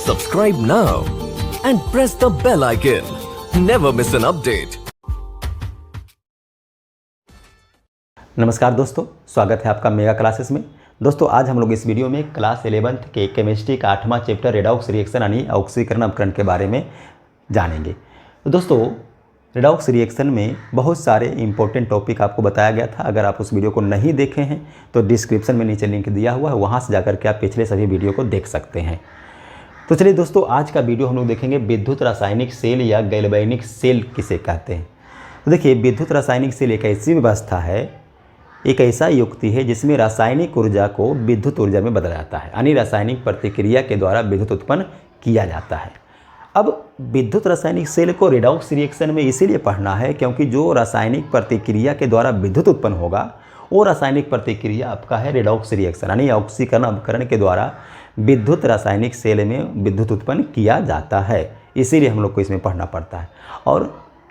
Subscribe now and press the bell icon. Never miss an update. नमस्कार दोस्तों, स्वागत है आपका मेगा क्लासेस में। दोस्तों आज हम लोग इस वीडियो में क्लास 11th के केमिस्ट्री का 8वां चैप्टर रेडॉक्स रिएक्शन यानी ऑक्सीकरण अपकरण के बारे में जानेंगे। तो दोस्तों रेडॉक्स रिएक्शन में बहुत सारे इंपॉर्टेंट टॉपिक आपको बताया गया था। अगर आप उस वीडियो को नहीं देखे हैं तो डिस्क्रिप्शन में नीचे लिंक दिया हुआ है, वहाँ से जाकर के आप पिछले सभी वीडियो को देख सकते हैं। तो चलिए दोस्तों आज का वीडियो हम लोग देखेंगे विद्युत रासायनिक सेल या गैल्वेनिक सेल किसे कहते हैं। तो देखिए विद्युत रासायनिक सेल एक ऐसी व्यवस्था है, एक ऐसा युक्ति है जिसमें रासायनिक ऊर्जा को विद्युत ऊर्जा में बदला जाता है, यानी रासायनिक प्रतिक्रिया के द्वारा विद्युत उत्पन्न किया जाता है। अब विद्युत रासायनिक सेल को रेडॉक्स रिएक्शन में इसीलिए पढ़ना है क्योंकि जो रासायनिक प्रतिक्रिया के द्वारा विद्युत उत्पन्न होगा वो रासायनिक प्रतिक्रिया आपका है रेडॉक्स रिएक्शन, यानी ऑक्सीकरण अपकरण के द्वारा विद्युत रासायनिक सेल में विद्युत उत्पन्न किया जाता है। इसीलिए हम लोग को इसमें पढ़ना पड़ता है। और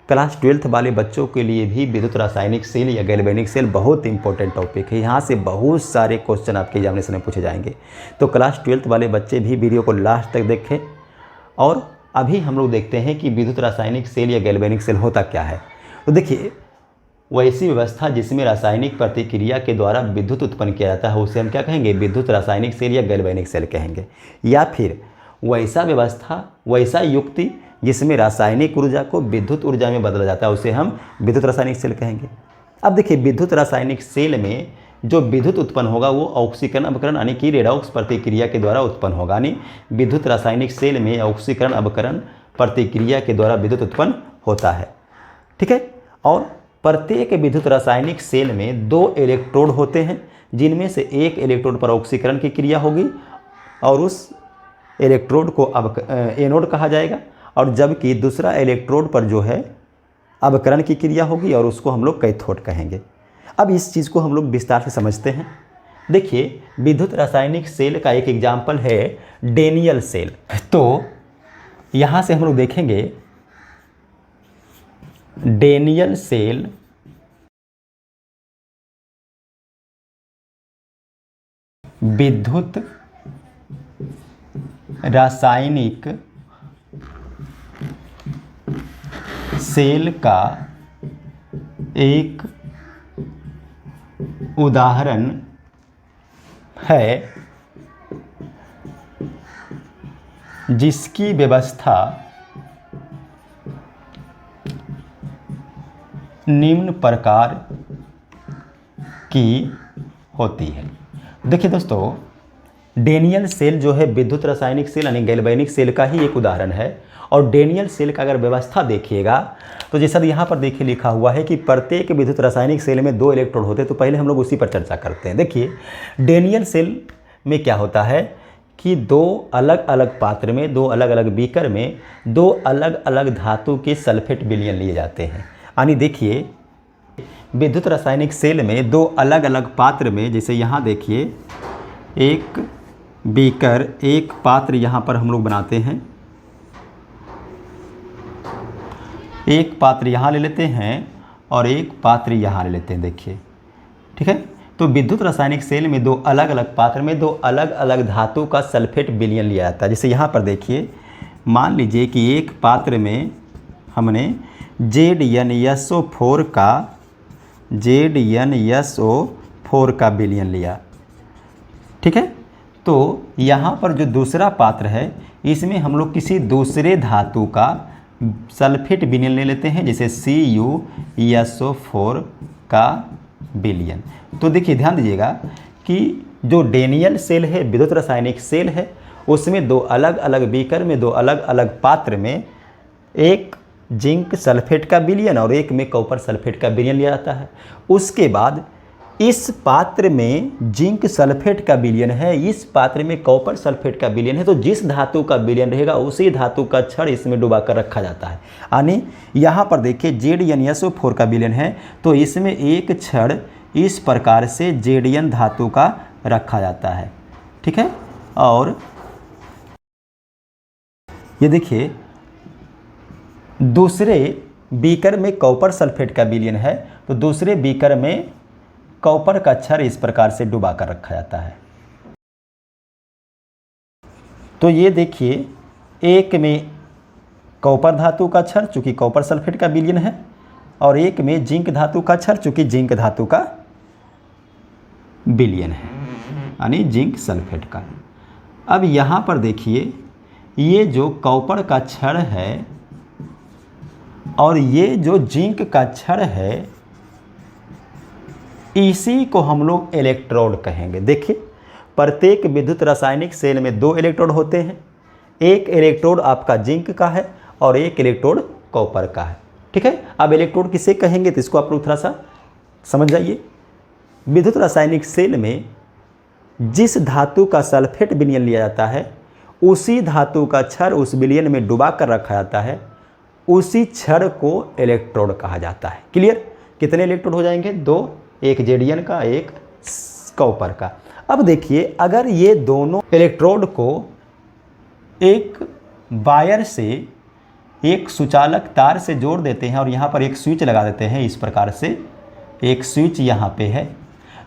क्लास 12th वाले बच्चों के लिए भी विद्युत रासायनिक सेल या गैल्वेनिक सेल बहुत इंपॉर्टेंट टॉपिक है। यहाँ से बहुत सारे क्वेश्चन आपके एग्जामिनेशन में पूछे जाएंगे। तो क्लास 12th वाले बच्चे भी वीडियो को लास्ट तक देखें। और अभी हम लोग देखते हैं कि विद्युत रासायनिक सेल या गैल्वेनिक सेल होता क्या है। तो देखिए वैसी व्यवस्था जिसमें रासायनिक प्रतिक्रिया के द्वारा विद्युत उत्पन्न किया जाता है उसे हम क्या कहेंगे, विद्युत रासायनिक सेल या गैल्वेनिक सेल कहेंगे। या फिर वैसा व्यवस्था, वैसा युक्ति जिसमें रासायनिक ऊर्जा को विद्युत ऊर्जा में बदला जाता है उसे हम विद्युत रासायनिक सेल कहेंगे। अब देखिए विद्युत रासायनिक सेल में जो विद्युत उत्पन्न होगा वो ऑक्सीकरण अपकरण यानी कि रेडॉक्स प्रतिक्रिया के द्वारा उत्पन्न होगा, यानी विद्युत रासायनिक सेल में ऑक्सीकरण अपकरण प्रतिक्रिया के द्वारा विद्युत उत्पन्न होता है। ठीक है। और प्रत्येक विद्युत रासायनिक सेल में 2 इलेक्ट्रोड होते हैं, जिनमें से एक इलेक्ट्रोड पर ऑक्सीकरण की क्रिया होगी और उस इलेक्ट्रोड को एनोड कहा जाएगा, और जबकि दूसरा इलेक्ट्रोड पर जो है अपकरण की क्रिया होगी और उसको हम लोग कैथोड कहेंगे। अब इस चीज़ को हम लोग विस्तार से समझते हैं। देखिए विद्युत रासायनिक सेल का एक एग्जाम्पल है डेनियल सेल। तो यहाँ से हम लोग देखेंगे डेनियल सेल विद्युत रासायनिक सेल का एक उदाहरण है जिसकी व्यवस्था निम्न प्रकार की होती है। देखिए दोस्तों डेनियल सेल जो है विद्युत रासायनिक सेल यानी गैल्वेनिक सेल का ही एक उदाहरण है। और डेनियल सेल का अगर व्यवस्था देखिएगा तो जैसा यहाँ पर देखिए लिखा हुआ है कि प्रत्येक विद्युत रासायनिक सेल में 2 इलेक्ट्रोड होते हैं। तो पहले हम लोग उसी पर चर्चा करते हैं। देखिए डेनियल सेल में क्या होता है कि 2 अलग अलग पात्र में, 2 अलग अलग बीकर में 2 अलग अलग धातु के सल्फेट विलयन लिए जाते हैं। यानी देखिए विद्युत रासायनिक सेल में 2 अलग अलग पात्र में, जैसे यहाँ देखिए एक बीकर, एक पात्र यहाँ पर हम लोग बनाते हैं, एक पात्र यहाँ ले लेते हैं और एक पात्र यहाँ ले लेते हैं। देखिए ठीक है। तो विद्युत रासायनिक सेल में 2 अलग अलग पात्र में 2 अलग अलग धातु का सल्फेट विलयन लिया जाता है। जैसे यहाँ पर देखिए मान लीजिए कि एक पात्र में हमने ZnSO4 का विलयन लिया। ठीक है। तो यहाँ पर जो दूसरा पात्र है इसमें हम लोग किसी दूसरे धातु का सल्फेट विलयन ले लेते हैं, जैसे CuSO4 का विलयन। तो देखिए ध्यान दीजिएगा कि जो डेनियल सेल है विद्युत रासायनिक सेल है उसमें 2 अलग अलग बीकर में 2 अलग अलग पात्र में एक जिंक सल्फेट का विलयन और एक में कॉपर सल्फेट का विलयन लिया जाता है। उसके बाद इस पात्र में जिंक सल्फेट का विलयन है, इस पात्र में कॉपर सल्फेट का विलयन है। तो जिस धातु का विलयन रहेगा उसी धातु का छड़ इसमें डुबा कर रखा जाता है। यानी यहाँ पर देखिए ZnSO4 का विलयन है तो इसमें एक छड़ इस प्रकार से Zn धातु का रखा जाता है। ठीक है। और ये देखिए दूसरे बीकर में कॉपर सल्फेट का विलयन है तो दूसरे बीकर में कॉपर का क्षार इस प्रकार से डुबा कर रखा जाता है। तो ये देखिए एक में कॉपर धातु का क्षार चूँकि कॉपर सल्फेट का विलयन है, और एक में जिंक धातु का क्षार चूँकि जिंक धातु का विलयन है, यानी जिंक सल्फेट का। अब यहाँ पर देखिए, ये जो कॉपर का क्षण है और ये जो जिंक का क्षण है, इसी को हम लोग इलेक्ट्रोड कहेंगे। देखिए, प्रत्येक विद्युत रासायनिक सेल में 2 इलेक्ट्रोड होते हैं। एक इलेक्ट्रोड आपका जिंक का है और एक इलेक्ट्रोड कॉपर का है। ठीक है, अब इलेक्ट्रोड किसे कहेंगे तो इसको आप लोग थोड़ा सा समझ जाइए। विद्युत रासायनिक सेल में जिस धातु का सल्फेट विलयन लिया जाता है, उसी धातु का क्षण उस विलयन में डुबा कर रखा जाता है, उसी क्षण को इलेक्ट्रोड कहा जाता है। क्लियर? कितने इलेक्ट्रोड हो जाएंगे? 2, एक जेडियन का, एक कॉपर का। अब देखिए, अगर ये दोनों इलेक्ट्रोड को एक वायर से, एक सुचालक तार से जोड़ देते हैं और यहाँ पर एक स्विच लगा देते हैं, इस प्रकार से एक स्विच यहाँ पे है,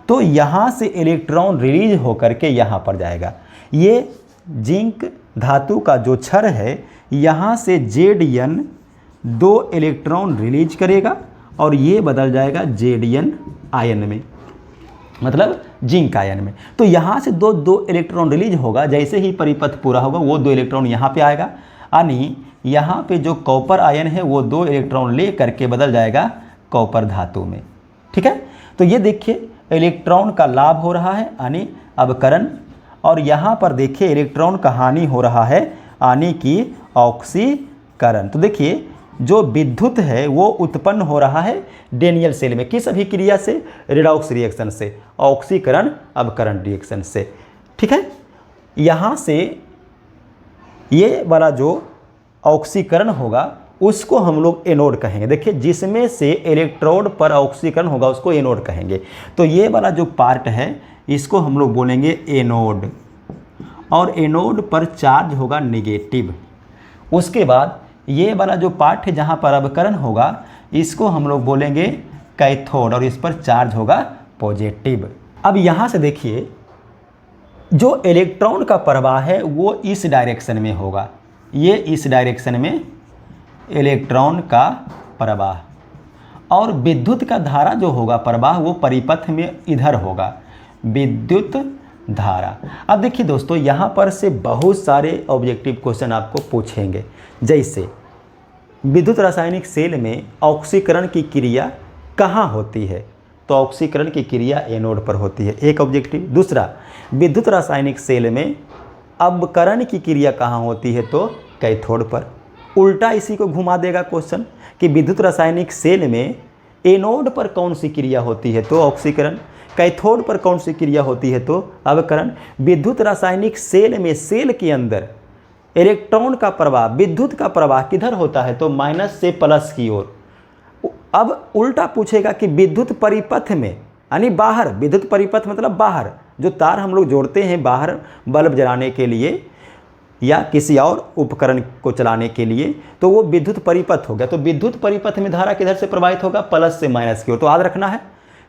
तो यहाँ से इलेक्ट्रॉन रिलीज होकर के यहाँ पर जाएगा। ये जिंक धातु का जो क्षण है, यहाँ से जेडीएन 2 इलेक्ट्रॉन रिलीज करेगा और ये बदल जाएगा जेडीएन आयन में, मतलब जिंक आयन में। तो यहाँ से दो इलेक्ट्रॉन रिलीज होगा। जैसे ही परिपथ पूरा होगा, वो 2 इलेक्ट्रॉन यहाँ पे आएगा, यानी यहाँ पे जो कॉपर आयन है वो 2 इलेक्ट्रॉन ले करके बदल जाएगा कॉपर धातु में। ठीक है, तो ये देखिए इलेक्ट्रॉन का लाभ हो रहा है, यानी अवकरण, और यहाँ पर देखिए इलेक्ट्रॉन का हानि हो रहा है, यानी कि ऑक्सीकरण। तो देखिए, जो विद्युत है वो उत्पन्न हो रहा है डेनियल सेल में, किस अभिक्रिया से? रेडॉक्स रिएक्शन से, ऑक्सीकरण अवकरण रिएक्शन से। ठीक है, यहाँ से ये वाला जो ऑक्सीकरण होगा उसको हम लोग एनोड कहेंगे। देखिए, जिसमें से इलेक्ट्रोड पर ऑक्सीकरण होगा उसको एनोड कहेंगे। तो ये वाला जो पार्ट है इसको हम लोग बोलेंगे एनोड, और एनोड पर चार्ज होगा नेगेटिव। उसके बाद ये वाला जो पार्ट है जहाँ पर अवकरण होगा, इसको हम लोग बोलेंगे कैथोड, और इस पर चार्ज होगा पॉजिटिव। अब यहाँ से देखिए, जो इलेक्ट्रॉन का प्रवाह है वो इस डायरेक्शन में होगा, ये इस डायरेक्शन में इलेक्ट्रॉन का प्रवाह, और विद्युत का धारा जो होगा प्रवाह, वो परिपथ में इधर होगा, विद्युत धारा। अब देखिए दोस्तों, यहाँ पर से बहुत सारे ऑब्जेक्टिव क्वेश्चन आपको पूछेंगे। जैसे विद्युत रासायनिक सेल में ऑक्सीकरण की क्रिया कहाँ होती है? तो ऑक्सीकरण की क्रिया एनोड पर होती है, एक ऑब्जेक्टिव। दूसरा, विद्युत रासायनिक सेल में अवकरण की क्रिया कहाँ होती है? तो कैथोड पर। उल्टा इसी को घुमा देगा क्वेश्चन कि विद्युत रासायनिक सेल में एनोड पर कौन सी क्रिया होती है? तो ऑक्सीकरण। कैथोड पर कौन सी क्रिया होती है? तो अवकरण। विद्युत रासायनिक सेल में, सेल के अंदर इलेक्ट्रॉन का प्रवाह, विद्युत का प्रवाह किधर होता है? तो माइनस से प्लस की ओर। अब उल्टा पूछेगा कि विद्युत परिपथ में, यानी बाहर, विद्युत परिपथ मतलब बाहर, जो तार हम लोग जोड़ते हैं बाहर बल्ब जलाने के लिए या किसी और उपकरण को चलाने के लिए, तो वो विद्युत परिपथ हो गया। तो विद्युत परिपथ में धारा किधर से प्रवाहित होगा? प्लस से माइनस की ओर। तो याद रखना है,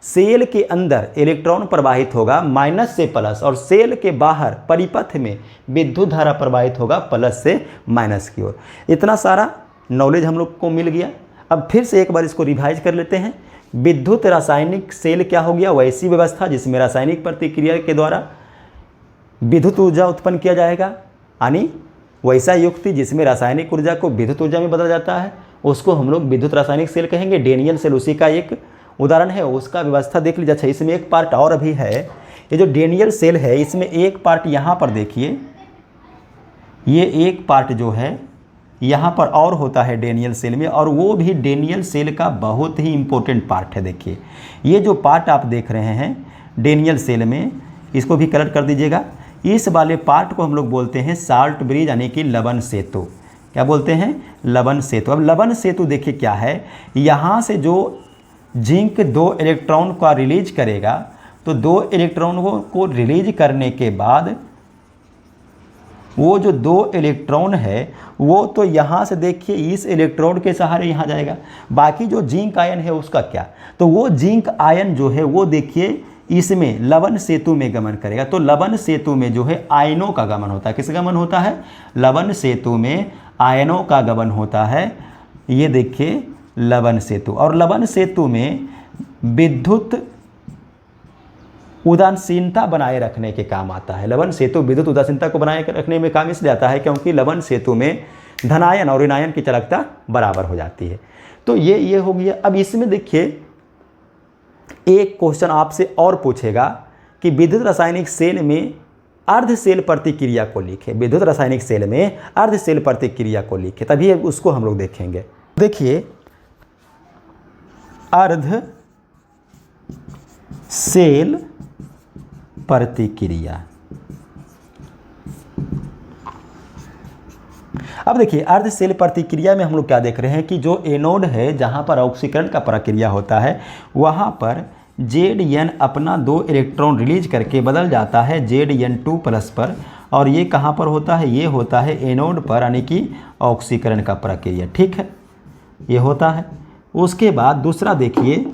सेल के अंदर इलेक्ट्रॉन प्रवाहित होगा माइनस से प्लस, और सेल के बाहर परिपथ में विद्युत धारा प्रवाहित होगा प्लस से माइनस की ओर। इतना सारा नॉलेज हम लोग को मिल गया। अब फिर से एक बार इसको रिवाइज कर लेते हैं। विद्युत रासायनिक सेल क्या हो गया? वैसी व्यवस्था जिसमें रासायनिक प्रतिक्रिया के द्वारा विद्युत ऊर्जा उत्पन्न किया जाएगा, यानी वैसा युक्ति जिसमें रासायनिक ऊर्जा को विद्युत ऊर्जा में बदला जाता है, उसको हम लोग विद्युत रासायनिक सेल कहेंगे। डेनियल सेल उसी का एक उदाहरण है, उसका व्यवस्था देख लीजिए। अच्छा, इसमें एक पार्ट और अभी है, ये जो डेनियल सेल है इसमें एक पार्ट यहाँ पर देखिए, ये एक पार्ट जो है यहाँ पर और होता है डेनियल सेल में, और वो भी डेनियल सेल का बहुत ही इम्पोर्टेंट पार्ट है। देखिए, ये जो पार्ट आप देख रहे हैं डेनियल सेल में, इसको भी कलर कर दीजिएगा। इस वाले पार्ट को हम लोग बोलते हैं साल्ट ब्रिज, यानी कि लवण सेतु। क्या बोलते हैं? लवण सेतु। अब लवण सेतु देखिए क्या है, यहाँ से जो जिंक 2 इलेक्ट्रॉन का रिलीज करेगा, तो 2 इलेक्ट्रॉनों को रिलीज करने के बाद वो जो 2 इलेक्ट्रॉन है वो तो यहाँ से देखिए इस इलेक्ट्रोड के सहारे यहाँ जाएगा। बाकी जो जिंक आयन है उसका क्या? तो वो जिंक आयन जो है वो देखिए इसमें लवण सेतु में गमन करेगा। तो लवण सेतु में जो है आयनों का गमन होता है। किसका गमन होता है? लवण सेतु में आयनों का गमन होता है। ये देखिए लवण सेतु, और लवण सेतु में विद्युत उदासीनता बनाए रखने के काम आता है। लवण सेतु विद्युत उदासीनता को बनाए रखने में काम इसलिए आता है क्योंकि लवण सेतु में धनायन और ऋणायन की चालकता बराबर हो जाती है। तो ये हो गया। अब इसमें देखिए एक क्वेश्चन आपसे और पूछेगा कि विद्युत रासायनिक सेल में अर्ध सेल प्रतिक्रिया को लिखे। विद्युत रासायनिक सेल में अर्ध सेल प्रतिक्रिया को लिखे, तभी उसको हम लोग देखेंगे। देखिए अर्ध सेल प्रतिक्रिया। अब देखिए अर्ध सेल प्रतिक्रिया में हम लोग क्या देख रहे हैं कि जो एनोड है जहां पर ऑक्सीकरण का प्रक्रिया होता है वहां पर Zn अपना 2 इलेक्ट्रॉन रिलीज करके बदल जाता है Zn2 प्लस पर, और ये कहां पर होता है? ये होता है एनोड पर, यानी कि ऑक्सीकरण का प्रक्रिया। ठीक है, ये होता है। उसके बाद दूसरा देखिए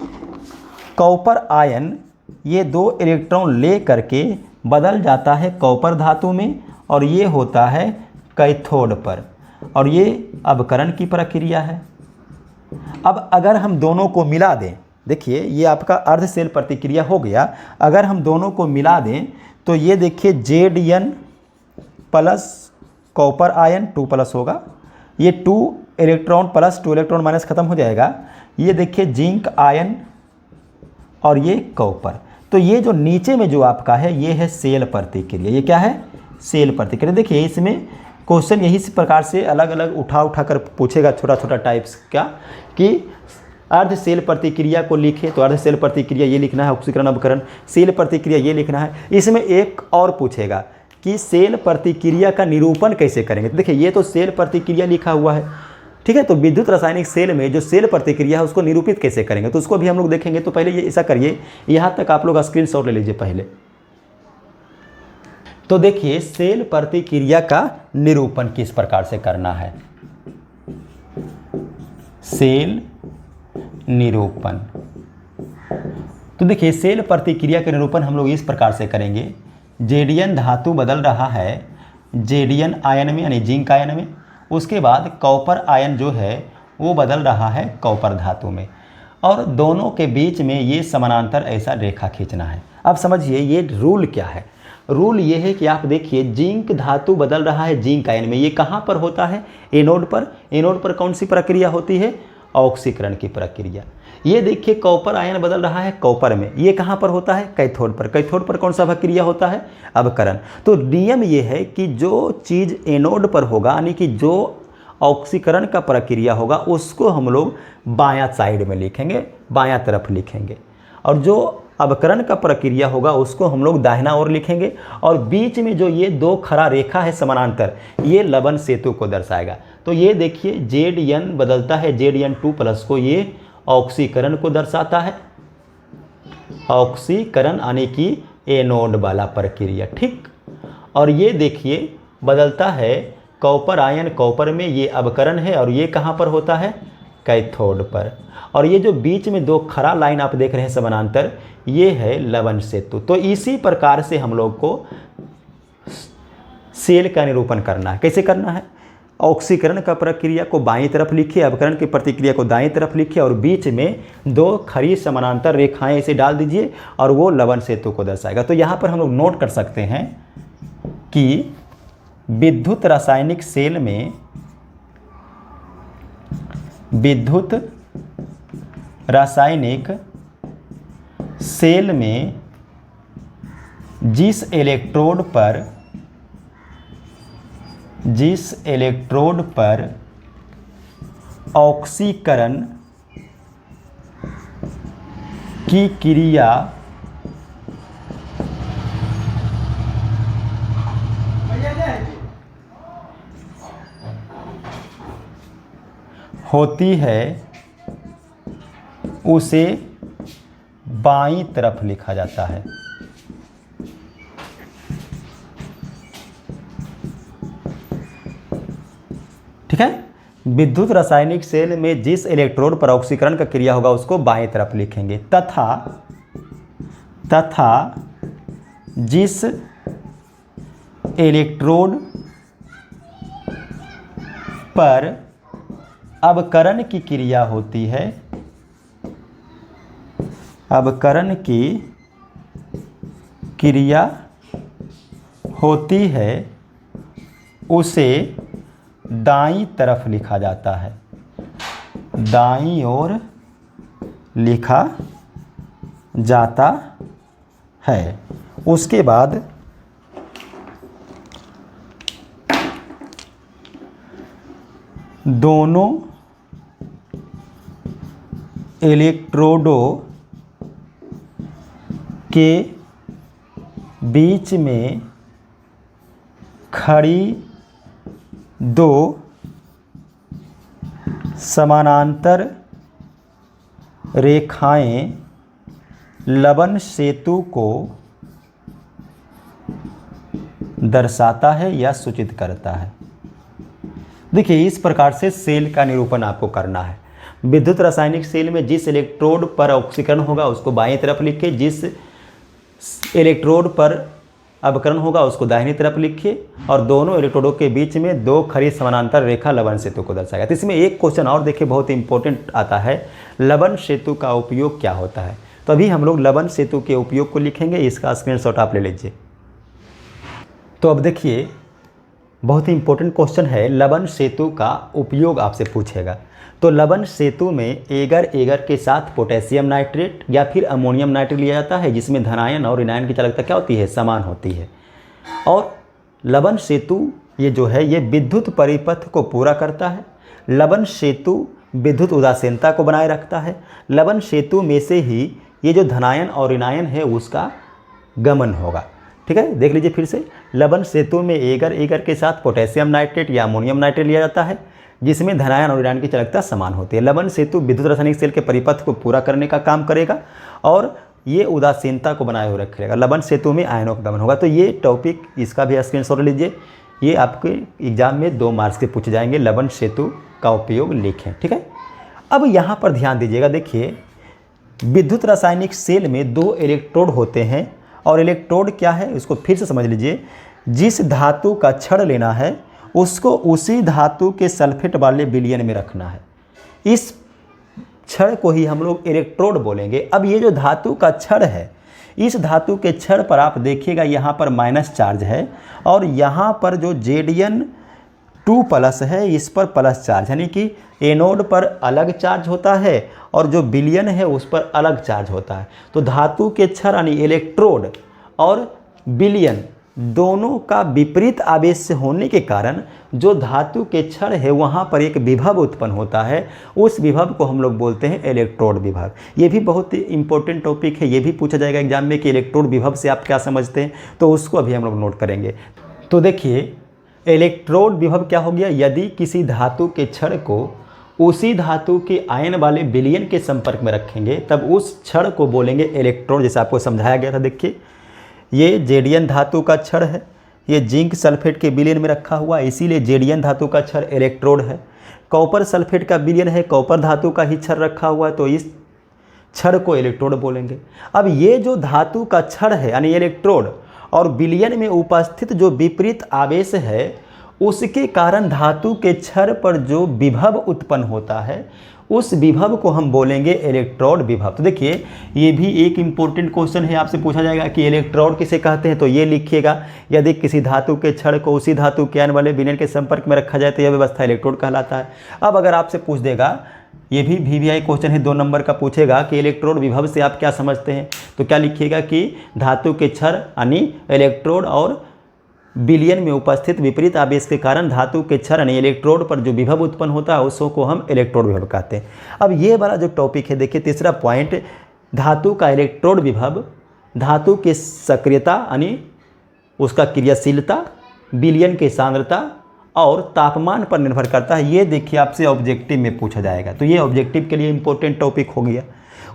कॉपर आयन ये 2 इलेक्ट्रॉन ले करके बदल जाता है कॉपर धातु में, और ये होता है कैथोड पर, और ये अवकरण की प्रक्रिया है। अब अगर हम दोनों को मिला दें, देखिए ये आपका अर्ध सेल प्रतिक्रिया हो गया। अगर हम दोनों को मिला दें तो ये देखिए Zn plus copper ion 2 plus होगा, ये 2 इलेक्ट्रॉन प्लस 2 इलेक्ट्रॉन माइनस खत्म हो जाएगा। ये देखिए जिंक आयन और ये कॉपर। तो ये जो नीचे में जो आपका है ये है सेल प्रतिक्रिया। ये क्या है? सेल प्रतिक्रिया। देखिए इसमें क्वेश्चन यही प्रकार से अलग अलग उठा कर पूछेगा, छोटा छोटा टाइप्स का, कि अर्ध सेल प्रतिक्रिया को लिखे तो अर्ध सेल प्रतिक्रिया ये लिखना है, ऑक्सीकरण अवकरण। सेल प्रतिक्रिया ये लिखना है। इसमें एक और पूछेगा कि सेल प्रतिक्रिया का निरूपण कैसे करेंगे। तो देखिए ये तो सेल प्रतिक्रिया लिखा हुआ है, ठीक है, तो विद्युत रासायनिक सेल में जो सेल प्रतिक्रिया है उसको निरूपित कैसे करेंगे तो उसको भी हम लोग देखेंगे। तो पहले ये ऐसा करिए, यहाँ तक आप लोग स्क्रीनशॉट ले लीजिए पहले। तो देखिए सेल प्रतिक्रिया का निरूपण किस प्रकार से करना है। सेल निरूपण, तो देखिए सेल प्रतिक्रिया के निरूपण हम लोग इस प्रकार से करेंगे। Zn धातु बदल रहा है Zn आयन में, यानी जिंक आयन में। उसके बाद कॉपर आयन जो है वो बदल रहा है कॉपर धातु में, और दोनों के बीच में ये समानांतर ऐसा रेखा खींचना है। अब समझिए ये रूल क्या है। रूल ये है कि आप देखिए जिंक धातु बदल रहा है जिंक आयन में। ये कहाँ पर होता है? एनोड पर। एनोड पर कौन सी प्रक्रिया होती है? ऑक्सीकरण की प्रक्रिया। ये देखिए कॉपर आयन बदल रहा है कॉपर में। ये कहाँ पर होता है? कैथोड पर। कैथोड पर कौन सा प्रक्रिया होता है? अवकरण। तो नियम ये है कि जो चीज़ एनोड पर होगा, यानी कि जो ऑक्सीकरण का प्रक्रिया होगा, उसको हम लोग बायां साइड में लिखेंगे, बायां तरफ लिखेंगे, और जो अवकरण का प्रक्रिया होगा उसको हम लोग दाहिना ओर लिखेंगे। और बीच में जो ये 2 खड़ा रेखा है समानांतर, ये लवण सेतु को दर्शाएगा। तो ये देखिए Zn बदलता है Zn2 प्लस को, ये ऑक्सीकरण को दर्शाता है। ऑक्सीकरण यानी कि एनोड वाला प्रक्रिया, ठीक। और ये देखिए बदलता है कॉपर आयन कॉपर में, ये अवकरण है, और ये कहाँ पर होता है? कैथोड पर। और ये जो बीच में 2 खड़ा लाइन आप देख रहे हैं समानांतर, ये है लवण सेतु। तो इसी प्रकार से हम लोग को सेल का निरूपण करना है। कैसे करना है? ऑक्सीकरण का प्रक्रिया को बाईं तरफ लिखिए, अवकरण की प्रतिक्रिया को दाईं तरफ लिखिए, और बीच में 2 खड़ी समानांतर रेखाएं इसे डाल दीजिए, और वो लवण सेतु को दर्शाएगा। तो यहाँ पर हम लोग नोट कर सकते हैं कि विद्युत रासायनिक सेल में, विद्युत रासायनिक सेल में जिस इलेक्ट्रोड पर ऑक्सीकरण की क्रिया होती है उसे बाईं तरफ लिखा जाता है। ठीक है, विद्युत रासायनिक सेल में जिस इलेक्ट्रोड पर ऑक्सीकरण का क्रिया होगा उसको बाईं तरफ लिखेंगे, तथा तथा जिस इलेक्ट्रोड पर अवकरण की क्रिया होती है, अवकरण की क्रिया होती है, उसे दाईं तरफ लिखा जाता है, दाईं ओर लिखा जाता है। उसके बाद दोनों इलेक्ट्रोडों के बीच में खड़ी दो समानांतर रेखाएं लवण सेतु को दर्शाता है या सूचित करता है। देखिए, इस प्रकार से सेल का निरूपण आपको करना है। विद्युत रासायनिक सेल में जिस इलेक्ट्रोड पर ऑक्सीकरण होगा उसको बाईं तरफ लिखिए, जिस इलेक्ट्रोड पर अवकरण होगा उसको दाहिनी तरफ लिखिए, और दोनों इलेक्ट्रोडों के बीच में दो खड़ी समानांतर रेखा लवण सेतु को दर्शाएगा। तो इसमें एक क्वेश्चन और देखिए, बहुत इंपॉर्टेंट आता है, लवण सेतु का उपयोग क्या होता है। तो अभी हम लोग लवण सेतु के उपयोग को लिखेंगे, इसका स्क्रीनशॉट आप ले लीजिए। तो अब देखिए, बहुत ही इंपॉर्टेंट क्वेश्चन है, लवण सेतु का उपयोग आपसे पूछेगा। तो लवण सेतु में एगर एगर के साथ पोटेशियम नाइट्रेट या फिर अमोनियम नाइट्रेट लिया जाता है, जिसमें धनायन और ऋणायन की चालकता क्या होती है, समान होती है। और लवण सेतु ये जो है ये विद्युत परिपथ को पूरा करता है। लवण सेतु विद्युत उदासीनता को बनाए रखता है। लवण सेतु में से ही ये जो धनायन और ऋणायन है उसका गमन होगा। ठीक है, देख लीजिए फिर से, लवण सेतु में एगर एगर के साथ पोटेशियम नाइट्रेट या अमोनियम नाइट्रेट लिया जाता है, जिसमें धनायन और ऋणायन की चालकता समान होती है। लवण सेतु विद्युत रासायनिक सेल के परिपथ को पूरा करने का काम करेगा और ये उदासीनता को बनाए हुए रखेगा। लवण सेतु में आयनों का गमन होगा। तो ये टॉपिक, इसका भी स्क्रीनशॉट लीजिए, ये आपके एग्जाम में 2 मार्क्स के पूछे जाएंगे। लवण सेतु का उपयोग लिखें। ठीक है, अब यहाँ पर ध्यान दीजिएगा। देखिए, विद्युत रासायनिक सेल में 2 इलेक्ट्रोड होते हैं, और इलेक्ट्रोड क्या है इसको फिर से समझ लीजिए। जिस धातु का छड़ लेना है उसको उसी धातु के सल्फेट वाले विलयन में रखना है। इस छड़ को ही हम लोग इलेक्ट्रोड बोलेंगे। अब ये जो धातु का छड़ है, इस धातु के छड़ पर आप देखिएगा यहाँ पर माइनस चार्ज है, और यहाँ पर जो Zn2+ है इस पर प्लस चार्ज, यानी कि एनोड पर अलग चार्ज होता है और जो विलयन है उस पर अलग चार्ज होता है। तो धातु के छड़ यानी इलेक्ट्रोड और विलयन दोनों का विपरीत आवेश से होने के कारण जो धातु के छड़ है वहाँ पर एक विभव उत्पन्न होता है। उस विभव को हम लोग बोलते हैं इलेक्ट्रोड विभव। ये भी बहुत इंपॉर्टेंट टॉपिक है, ये भी पूछा जाएगा एग्जाम में कि इलेक्ट्रोड विभव से आप क्या समझते हैं, तो उसको अभी हम लोग नोट करेंगे। तो देखिए, इलेक्ट्रोड विभव क्या हो गया, यदि किसी धातु के छड़ को उसी धातु के आयन वाले विलयन के संपर्क में रखेंगे तब उस छड़ को बोलेंगे इलेक्ट्रोड, जैसे आपको समझाया गया था। देखिए, ये जेडियन धातु का छड़ है, ये जिंक सल्फेट के विलयन में रखा हुआ है, इसीलिए जेडियन धातु का छड़ इलेक्ट्रोड है। कॉपर सल्फेट का विलयन है, कॉपर धातु का ही छड़ रखा हुआ है, तो इस छड़ को इलेक्ट्रोड बोलेंगे। अब ये जो धातु का छड़ है यानी इलेक्ट्रोड और विलयन में उपस्थित जो विपरीत आवेश है उसके कारण धातु के छड़ पर जो विभव उत्पन्न होता है उस विभव को हम बोलेंगे इलेक्ट्रोड विभव। तो देखिए, ये भी एक इम्पोर्टेंट क्वेश्चन है, आपसे पूछा जाएगा कि इलेक्ट्रोड किसे कहते हैं, तो ये लिखिएगा। यदि किसी धातु के छड़ को उसी धातु के आयन वाले विलयन के संपर्क में रखा जाए तो यह व्यवस्था इलेक्ट्रोड कहलाता है। अब अगर आपसे पूछ देगा, ये भी VVI क्वेश्चन है, 2 नंबर का पूछेगा कि इलेक्ट्रोड विभव से आप क्या समझते हैं, तो क्या लिखिएगा कि धातु के छड़ यानी इलेक्ट्रोड और विलयन में उपस्थित विपरीत आवेश के कारण धातु के छड़ यानी इलेक्ट्रोड पर जो विभव उत्पन्न होता है उसको हम इलेक्ट्रोड विभव कहते हैं। अब ये वाला जो टॉपिक है, देखिए तीसरा पॉइंट, धातु का इलेक्ट्रोड विभव धातु की सक्रियता यानी उसका क्रियाशीलता, विलयन की सांद्रता और तापमान पर निर्भर करता है। ये देखिए आपसे ऑब्जेक्टिव में पूछा जाएगा, तो ये ऑब्जेक्टिव के लिए इंपॉर्टेंट टॉपिक हो गया।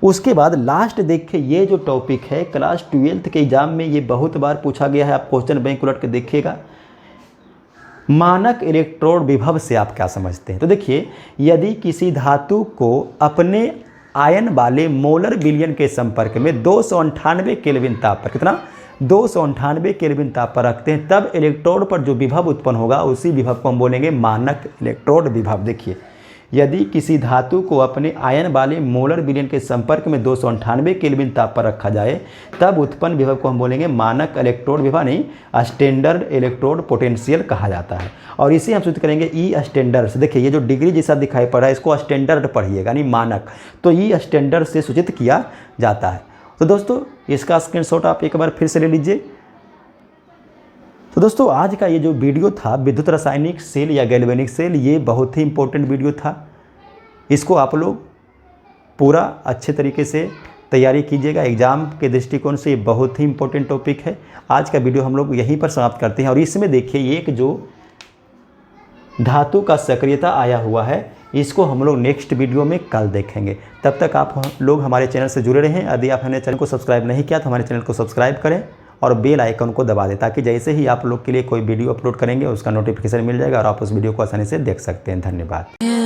उसके बाद लास्ट देखिए, ये जो टॉपिक है क्लास 12th के एग्जाम में ये बहुत बार पूछा गया है, आप क्वेश्चन बैंक उलट के देखिएगा। मानक इलेक्ट्रोड विभव से आप क्या समझते हैं, तो देखिए, यदि किसी धातु को अपने आयन वाले मोलर विलयन के संपर्क में 298 केल्विन ताप पर, कितना 298 केल्विन ताप पर रखते हैं, तब इलेक्ट्रोड पर जो विभव उत्पन्न होगा उसी विभव को हम बोलेंगे मानक इलेक्ट्रोड विभव। देखिए, यदि किसी धातु को अपने आयन वाले मोलर विलयन के संपर्क में 298 केल्विन ताप पर रखा जाए तब उत्पन्न विभव को हम बोलेंगे मानक इलेक्ट्रोड विभव, नहीं स्टैंडर्ड इलेक्ट्रोड पोटेंशियल कहा जाता है। और इसे हम सूचित करेंगे ई स्टैंडर्ड से। देखिए, ये जो डिग्री जैसा दिखाई पड़ रहा है इसको स्टैंडर्ड पढ़िएगा, यानी मानक, तो ई स्टैंडर्ड से सूचित किया जाता है। तो दोस्तों इसका स्क्रीनशॉट आप एक बार फिर से ले लीजिए। तो दोस्तों आज का ये जो वीडियो था विद्युत रासायनिक सेल या गैल्वेनिक सेल, ये बहुत ही इंपॉर्टेंट वीडियो था। इसको आप लोग पूरा अच्छे तरीके से तैयारी कीजिएगा, एग्ज़ाम के दृष्टिकोण से ये बहुत ही इंपॉर्टेंट टॉपिक है। आज का वीडियो हम लोग यहीं पर समाप्त करते हैं। और इसमें देखिए एक जो धातु का सक्रियता आया हुआ है इसको हम लोग नेक्स्ट वीडियो में कल देखेंगे। तब तक आप लोग हमारे चैनल से जुड़े रहें। यदि आप हमारे चैनल को सब्सक्राइब नहीं किया तो हमारे चैनल को सब्सक्राइब करें और बेल आइकन को दबा दें, ताकि जैसे ही आप लोग के लिए कोई वीडियो अपलोड करेंगे उसका नोटिफिकेशन मिल जाएगा और आप उस वीडियो को आसानी से देख सकते हैं। धन्यवाद।